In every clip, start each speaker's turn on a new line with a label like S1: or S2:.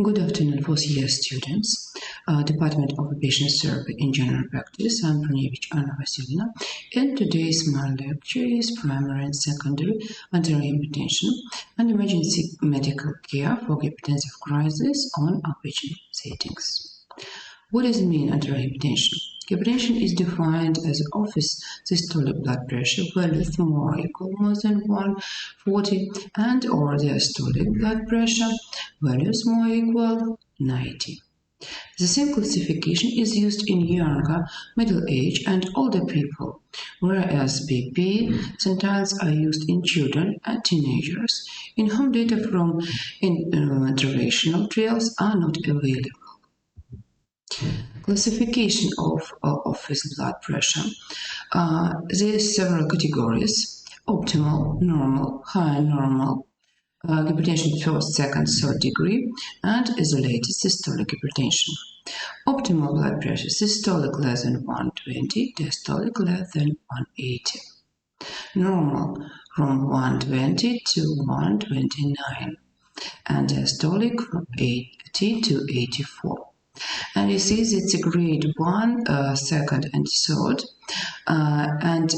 S1: Good afternoon, fourth year students. Department of Occupational Therapy in General Practice. I'm Pronevich A.V. And today's my lecture is primary and secondary arterial hypertension and emergency medical care for hypertensive crisis on outpatient settings. What does it mean, arterial hypertension? Hypertension is defined as office systolic blood pressure values more equal more than 140 and or diastolic blood pressure values more equal 90. The same classification is used in younger, middle-aged and older people, whereas BP sometimes are used in children and teenagers, in whom data from interventional trials are not available. Classification of office blood pressure. There are several categories: optimal, normal, high normal, hypertension first, second, third degree, and isolated systolic hypertension. Optimal blood pressure: systolic less than 120, diastolic less than 180. Normal from 120 to 129, and diastolic from 80 to 84. And you see it's a grade 1, second and third, and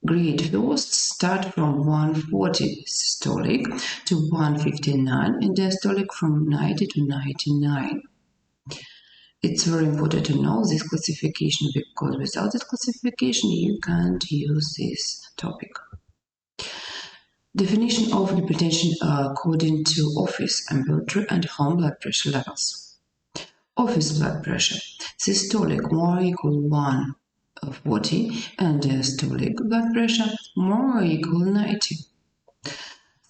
S1: grade first start from 140 systolic to 159 and diastolic from 90 to 99. It's very important to know this classification because without this classification you can't use this topic. Definition of hypertension according to office, ambulatory and home blood pressure levels. Office blood pressure: systolic more equal 140 and diastolic blood pressure more equal 90.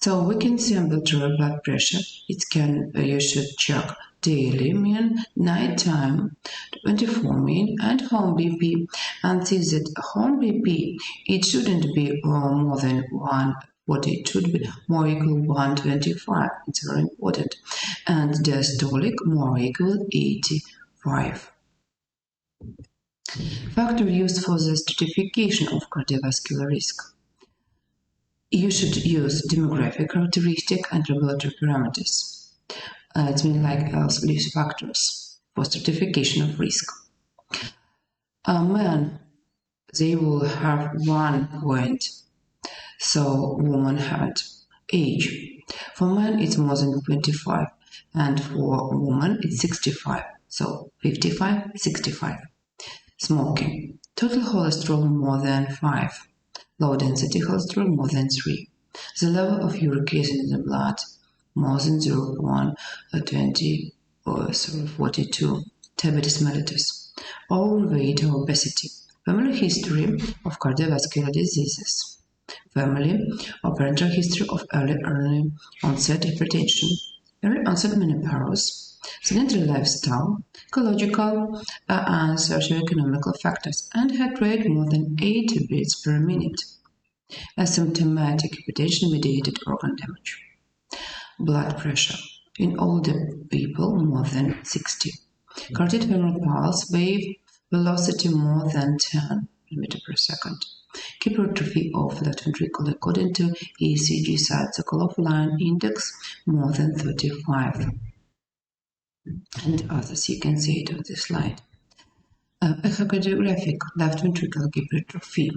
S1: So we can see ambulatory blood pressure. You should check daily mean, nighttime 24 mean, and home BP, and see that home BP it shouldn't be more than 140, it should be more equal 125. It's very important. And diastolic more equal 85. Factor used for the stratification of cardiovascular risk. You should use demographic characteristic and regulatory parameters. It's mean like risk factors for stratification of risk. Men, they will have 1 point. So woman had age. For men it's more than 25 and for woman it's 65. So 55, 65. Smoking. Total cholesterol more than 5. Low density cholesterol more than 3. The level of uric acid in the blood more than 0.20 or 0.42. Diabetes mellitus. Overweight or obesity. Family history of cardiovascular diseases. Family or parental history of early onset hypertension, early onset menopause, sedentary lifestyle, ecological and socioeconomical factors, and heart rate more than 80 beats per minute. Asymptomatic hypertension-mediated organ damage. Blood pressure in older people more than 60. Carotid femoral pulse wave velocity more than 10 mm per second. Hypertrophy of left ventricle according to ECG cycle of line index more than 35. And others, you can see it on this slide. Echocardiographic left ventricular hypertrophy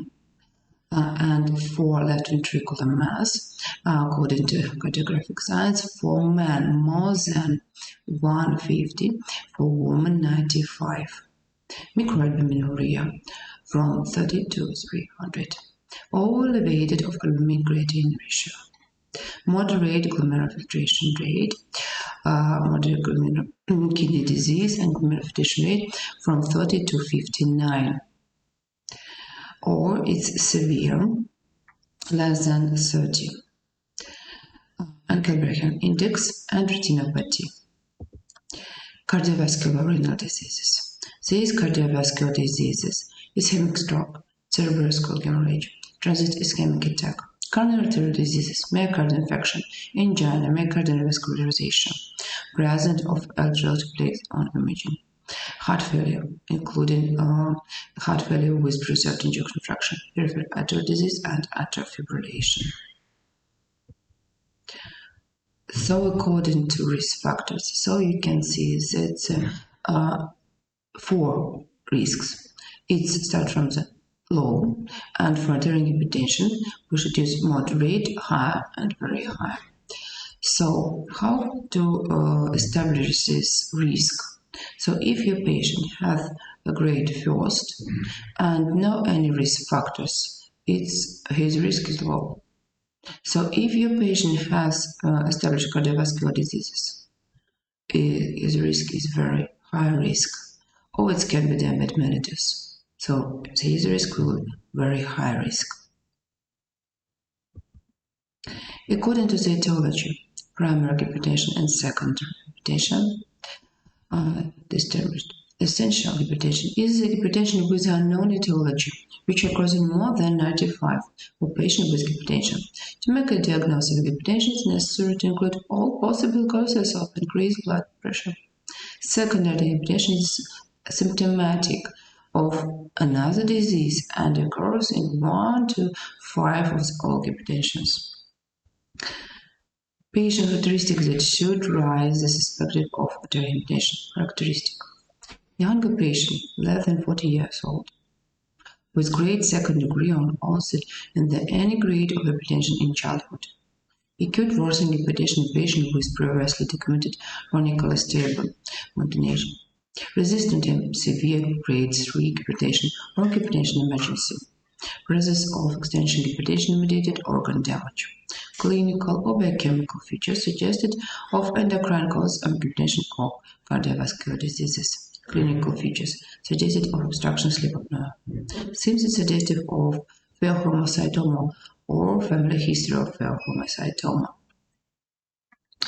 S1: and for left ventricular mass, according to echocardiographic signs, for men more than 150, for women 95. Microalbuminuria from 30 to 300. All elevated of albumin creatinine ratio. Moderate glomerular filtration rate, moderate kidney disease and glomerular filtration rate from 30 to 59. Or it's severe, less than 30. Ankelbrechern index and retinopathy. Cardiovascular renal diseases. These cardiovascular diseases: ischemic stroke, cerebrovascular hemorrhage, transient ischemic attack, coronary arterial diseases, myocardial infarction, angina, myocardial vascularization, presence of alveolar plaques on imaging, heart failure, including heart failure with preserved ejection fraction, peripheral arterial disease, and atrial fibrillation. So according to risk factors, so you can see that 4 risks. It starts from the low, and for arterial hypertension, we should use moderate, high, and very high. So how to establish this risk? So if your patient has a grade first and no any risk factors, his risk is low. So if your patient has established cardiovascular diseases, his risk is very high risk, or it can be diabetes mellitus. So his risk will be very high risk. According to the etiology, primary hypertension and secondary hypertension distinguished. Essential hypertension is a hypertension with unknown etiology, which occurs in more than 95 of patients with hypertension. To make a diagnosis of hypertension, it is necessary to include all possible causes of increased blood pressure. Secondary hypertension is symptomatic of another disease and occurs in 1 to 5 of all hypertensions. Patient characteristics that should rise the suspected of arterial hypertension. Characteristic: younger patient, less than 40 years old, with grade 2nd degree on onset and any grade of hypertension in childhood. Acute worsening hypertension patient with previously documented chronic stable coordination. Resistant and severe grade 3 hypertension or hypertension emergency. Presence of extension hypertension-mediated organ damage. Clinical or biochemical features suggested of endocrine cause of hypertension or cardiovascular diseases. Clinical features suggested of obstruction sleep apnea. Symptoms suggestive of pheochromocytoma or family history of pheochromocytoma.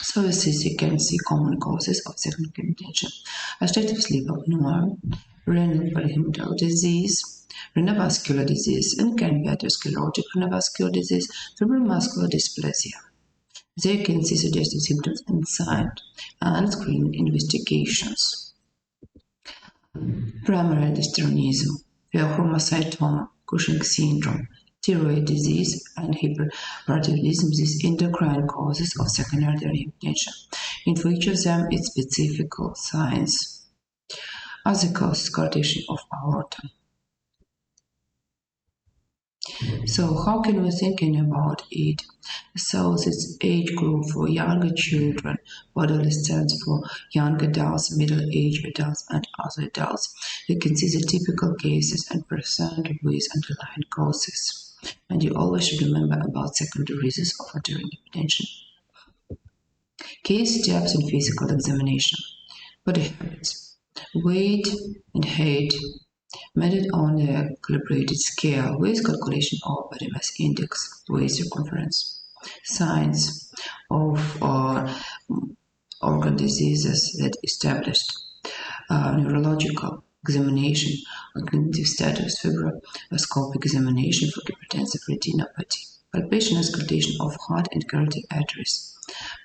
S1: So as you can see common causes of secondary hypertension: obstructive sleep apnea, renal polyhedral disease, renovascular disease, and can be atherosclerotic renovascular disease, cerebral muscular dysplasia. There you can see suggestive symptoms and signs and screening investigations. Primary aldosteronism, pheochromocytoma, Cushing syndrome, thyroid disease, and hyperparathyroidism. These endocrine causes of secondary hypertension. In for each of them, its specific signs. Other causes: coarctation of aorta. So how can we thinking about it? So this age group for younger children, for adolescents, for young adults, middle-aged adults, and other adults. You can see the typical cases and present with underlying causes. And you always should remember about secondary reasons of arterial hypertension. Case steps in physical examination. Body habits. Weight and height measured on a calibrated scale with calculation of body mass index, waist circumference. Signs of organ diseases that established. Neurological examination, cognitive status, fibroscopic examination for hypertensive retinopathy. Palpation and auscultation of heart and carotid arteries.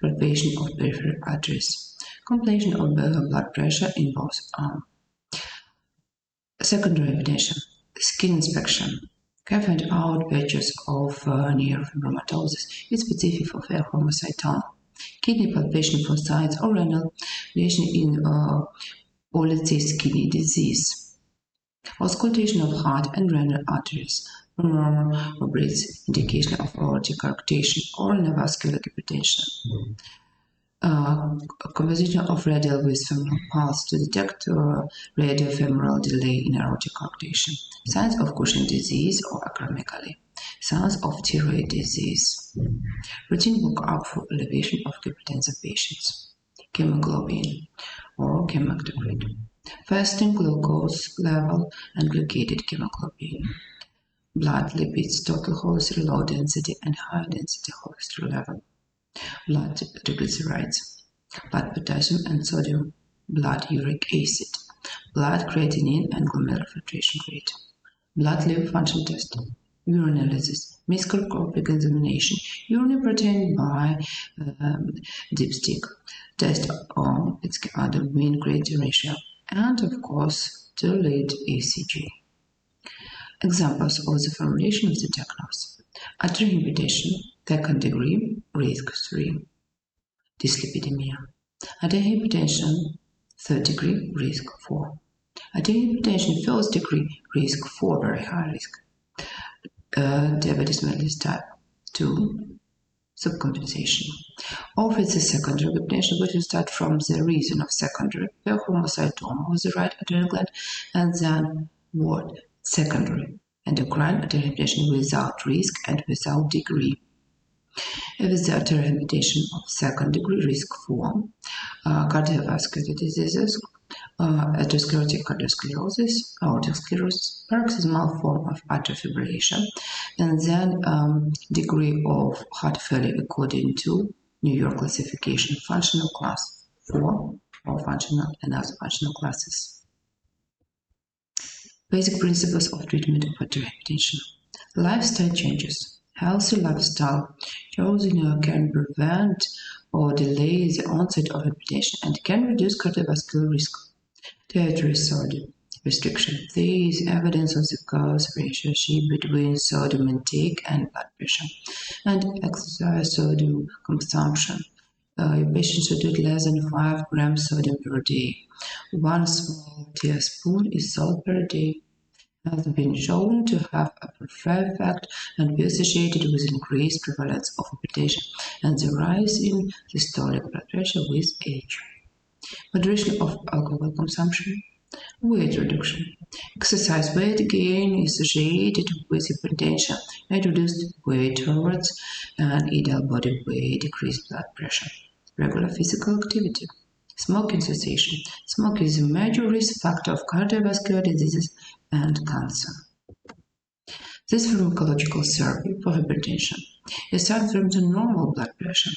S1: Palpation of peripheral arteries. Compilation of blood pressure in both arms. Secondary hypertension, skin inspection, can find out patches of neurofibromatosis is specific for pheochromocytoma. Kidney palpation for signs of renal lesion in polycystic kidney disease. Auscultation of heart and renal arteries, murmur or breath, indication of aortic coarctation or neovascular hypertension. Composition of radial with femoral pulse to detect radiofemoral delay in aortic coarctation. Signs of Cushing disease or acromegaly. Signs of thyroid disease. Routine workup for elevation of hypertensive patients. Hemoglobin or hematocrit. Fasting glucose level and glycated hemoglobin. Blood lipids, total cholesterol, low density and high density cholesterol level. Blood triglycerides, blood potassium and sodium, blood uric acid, blood creatinine and glomerular filtration rate, blood liver function test, urinalysis, microscopic examination, urinary protein by dipstick, test on its other mean creatinine ratio, and of course the lead ECG. Examples of the formulation of the diagnosis: arterial hypertension, second degree, risk 3. dyslipidemia. Arterial hypertension, third degree, risk 4. Arterial hypertension, first degree, risk 4, very high risk. Diabetes mellitus type 2, subcompensation. Or if it's a secondary hypertension, we should start from the reason of secondary homocytoma of the right arterial gland, and then what? Secondary endocrine arterial hypertension without risk and without degree. If it's the arterial hypertension of second degree, risk 4, cardiovascular diseases, atherosclerotic cardiosclerosis, aortic sclerosis, paroxysmal form of atrial fibrillation, and then degree of heart failure according to New York classification, functional class 4, or functional and other functional classes. Basic principles of treatment of arterial hypertension. Lifestyle changes. Healthy lifestyle chosen can prevent or delay the onset of hypertension and can reduce cardiovascular risk. Dietary sodium restriction. There is evidence of the cause relationship between sodium intake and blood pressure, and exercise sodium consumption. Your patient should eat less than 5 grams sodium per day. 1 small teaspoon is salt per day has been shown to have a profound effect and be associated with increased prevalence of hypertension and the rise in systolic blood pressure with age. Moderation of alcohol consumption. Weight reduction. Exercise weight gain is associated with hypertension and reduced weight towards an ideal body weight, decreased blood pressure. Regular physical activity. Smoking cessation. Smoking is a major risk factor of cardiovascular diseases and cancer. This pharmacological survey for hypertension is starting from the normal blood pressure.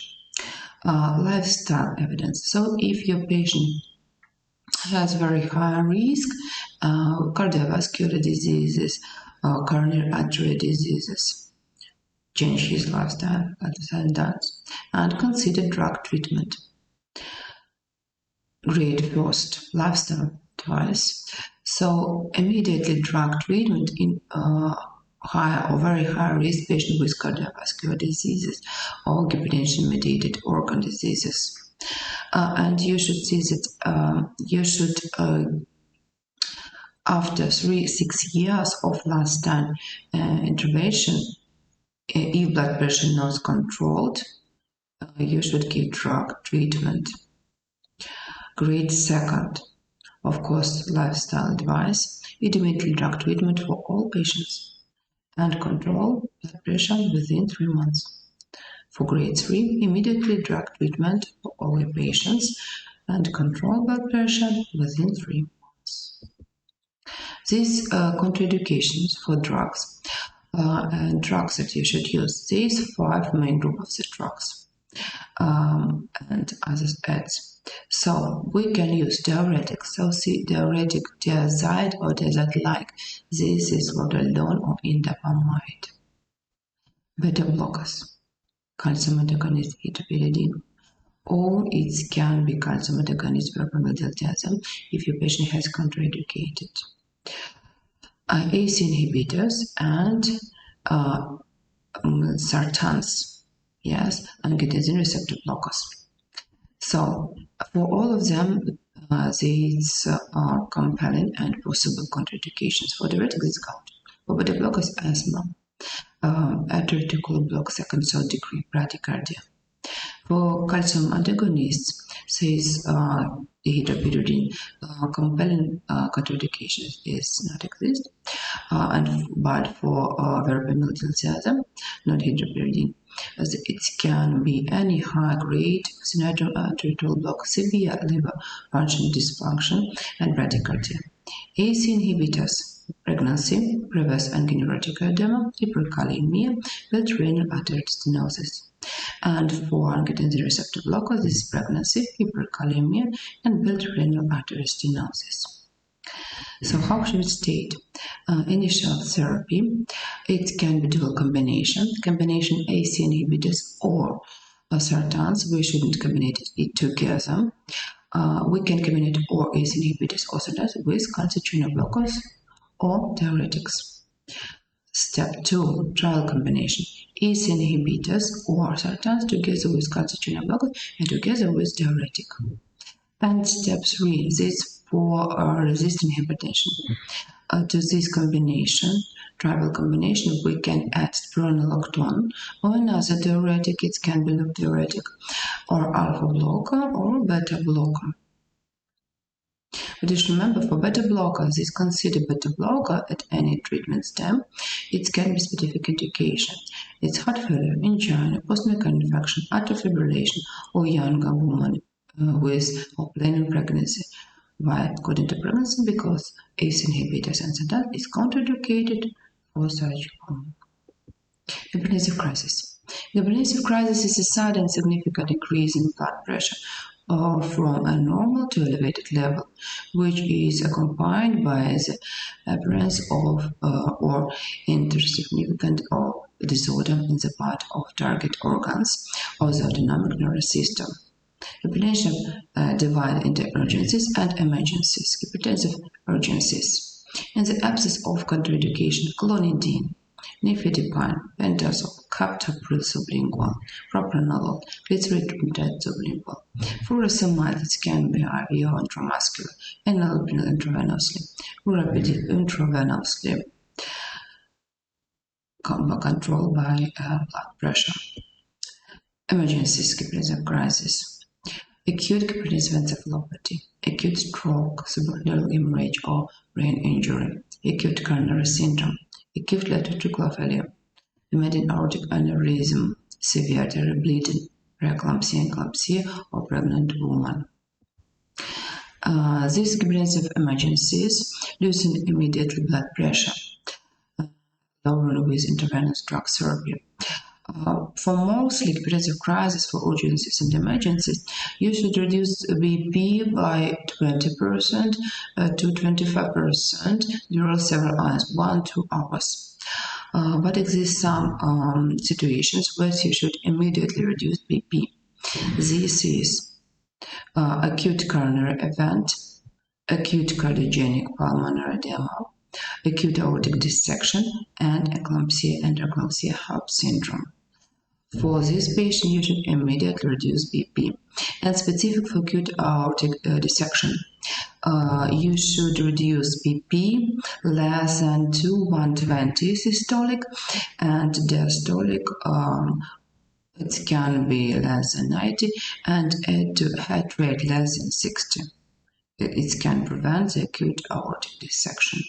S1: Lifestyle evidence. So if your patient has very high risk, cardiovascular diseases, coronary artery diseases, change his lifestyle, and consider drug treatment. Grade first, lifestyle advice. So immediately drug treatment in high or very high risk patient with cardiovascular diseases or hypertension-mediated organ diseases. And you should see that you should, after 6 years of lifestyle intervention, if blood pressure not controlled, you should give drug treatment. Grade second, of course, lifestyle advice, immediately drug treatment for all patients, and control blood pressure within 3 months. For grade 3, immediately drug treatment for all patients and control blood pressure within 3 months. These contraindications for drugs and drugs that you should use. These 5 main groups of the drugs and other ads. So we can use diuretics. So see diuretic, diazide or diazide-like. This is waterlone or indapamide. Beta blockers. Calcium antagonist etopiridine, or it can be calcium antagonist verapamildeltiazem if your patient has contraindicated. ACE inhibitors and sartans, yes, angiotensin receptor blockers. So for all of them, these are compelling and possible contraindications. For diuretics, it's gout. For beta blockers, asthma. Arterial block second, third degree bradycardia. For calcium antagonists, says etopiridine, compelling contraindications is not exist, but for verapamildeltiazem, not etopiridine, as it can be any high-grade arterial block, severe liver function dysfunction, and bradycardia. ACE inhibitors. Pregnancy, reverse angioneuritic edema, hyperkalemia, built renal artery stenosis. And for angiotensin receptor blockers, this is pregnancy, hyperkalemia, and built renal artery stenosis. So how should it state? Initial therapy, it can be dual combination AC inhibitors or sartans. We shouldn't combine it together. We can combine or AC inhibitors or sartans with calcium blockers or diuretics. Step 2, trial combination. ACE inhibitors or statins together with calcitonin blockers and together with diuretic. And step 3, this for resistant hypertension. To this combination, triple combination, we can add spironolactone or another diuretic. It can be loop diuretic or alpha blocker or beta blocker. But just remember, for beta blocker, this considered beta blocker at any treatment step. It can be specific indication. It's heart failure, angina, post-mechanical infection, atrial fibrillation, or younger woman with or planning pregnancy. Why? According to pregnancy, because ACE inhibitors and statins is contraindicated for such hypertensive crisis. Hypertensive crisis is a sudden significant increase in blood pressure from a normal to elevated level, which is accompanied by the appearance of or intersignificant of disorder in the part of target organs of the autonomic nervous system. Hypertension divided into urgencies and emergencies. Hypertensive urgencies. In the absence of contraindication, clonidine, nifedipine, bendazole, captopril sublingual, propranolol, glycerin sublingual. Furosemide can be IV or intramuscular, and albumin intravenously, rapid intravenously, controlled by blood pressure. Emergencies, hypertensive crisis. Acute hypertensive encephalopathy, acute stroke, subarachnoid hemorrhage or brain injury, acute coronary syndrome, acute ventricular failure, immediate aortic aneurysm, severe arterial bleeding, preeclampsia or pregnant woman. These hypertensive emergencies loosen immediately blood pressure, lowered with intravenous drug therapy. For mostly hypertensive crisis, for urgencies and emergencies, you should reduce BP by 20% to 25% during several hours, 1-2 hours. But exist some situations where you should immediately reduce BP. This is acute coronary event, acute cardiogenic pulmonary edema, acute aortic dissection, and eclampsia and preeclampsia HAP syndrome. For this patient, you should immediately reduce BP. And specific for acute aortic dissection, you should reduce BP less than 120 systolic, and diastolic it can be less than 90, and at heart rate less than 60. It can prevent the acute aortic dissection.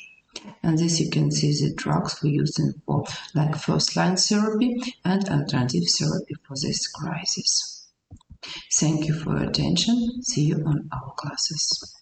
S1: And this you can see the drugs we use for like first-line therapy and alternative therapy for this crisis. Thank you for your attention. See you on our classes.